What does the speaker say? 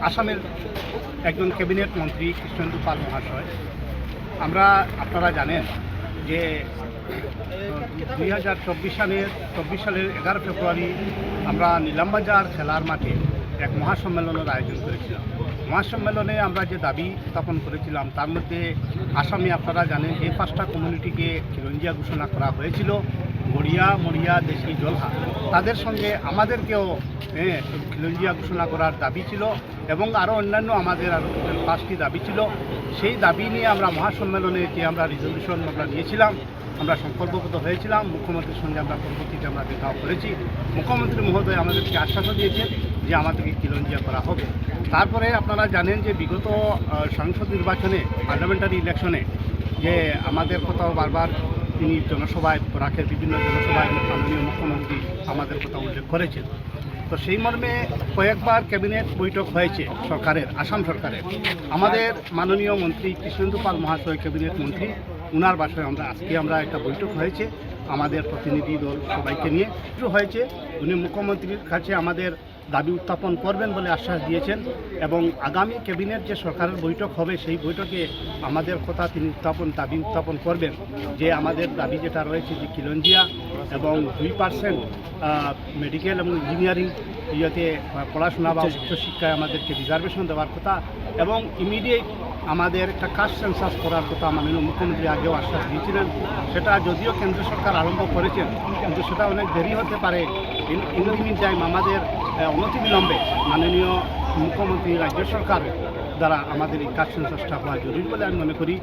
আসামের একজন ক্যাবিনেট মন্ত্রী কৃষ্ণেন্দু পাল মহাশয়, আপনারা জানেন যে 2024 সালের 11 ফেব্রুয়ারি আমরা নিলামবাজার খেলার মাঠে এক মহাসম্মেলনের আয়োজন করেছিলাম। মহাসম্মেলনে আমরা যে দাবি উত্থাপন করেছিলাম তার মধ্যে আসামে আপনারা জানেন যে 5টা কমিউনিটিকে খিলঞ্জিয়া ঘোষণা করা হয়েছিল, গড়িয়া, মরিয়া, দেশি, জলহা। তাদের সঙ্গে আমাদেরকেও খিলঞ্জিয়া ঘোষণা করার দাবি ছিল এবং আরও অন্যান্য আমাদের আরও 5টি দাবি ছিল। সেই দাবি নিয়ে আমরা মহাসম্মেলনে যে আমরা রেজলিউশন আমরা নিয়েছিলাম, আমরা সংকল্পবদ্ধ হয়েছিলাম। মুখ্যমন্ত্রীর সঙ্গে আমরা পরবর্তীতে আমরা দেখাও করেছি। মুখ্যমন্ত্রী মহোদয় আমাদেরকে আশ্বাসও দিয়েছেন যে আমাদেরকে খিলঞ্জিয়া করা হবে। তারপরে আপনারা জানেন যে বিগত সংসদ নির্বাচনে, পার্লামেন্টারি ইলেকশনে যে আমাদের কথাও বারবার তিনি জনসভায়, বরাকের বিভিন্ন জনসভায় মাননীয় মুখ্যমন্ত্রী আমাদের কথা উল্লেখ করেছেন। তো সেই মর্মে কয়েকবার ক্যাবিনেট বৈঠক হয়েছে সরকারের, আসাম সরকারের। আমাদের মাননীয় মন্ত্রী কৃষ্ণেন্দু পাল মহাশয় ক্যাবিনেট মন্ত্রী, ওনার বাসায় আজকে একটা বৈঠক হয়েছে আমাদের প্রতিনিধি দল সবাইকে নিয়ে হয়েছে। উনি মুখ্যমন্ত্রীর কাছে আমাদের দাবি উত্থাপন করবেন বলে আশ্বাস দিয়েছেন এবং আগামী ক্যাবিনেট যে সরকারের বৈঠক হবে সেই বৈঠকে আমাদের কথা তিনি দাবি উত্থাপন করবেন যে আমাদের দাবি যেটা রয়েছে যে খিলঞ্জিয়া এবং 2% মেডিকেল এবং ইঞ্জিনিয়ারিং ইয়েতে পড়াশোনা বা উচ্চশিক্ষায় আমাদেরকে রিজার্ভেশন দেওয়ার কথা এবং ইমিডিয়েট আমাদের একটা কাস্ট সেন্সাস করার কথা মাননীয় মুখ্যমন্ত্রী আগেও আশ্বাস দিয়েছিলেন। সেটা যদিও কেন্দ্র সরকার আরম্ভ করেছেন কিন্তু সেটা অনেক দেরি হতে পারে। ইন দ্য মিন টাইম আমাদের অনতিবিলম্বে মাননীয় মুখ্যমন্ত্রী রাজ্য সরকার দ্বারা আমাদের এই কাস্ট সেন্সাসটা হওয়া জরুরি বলে আমি মনে করি।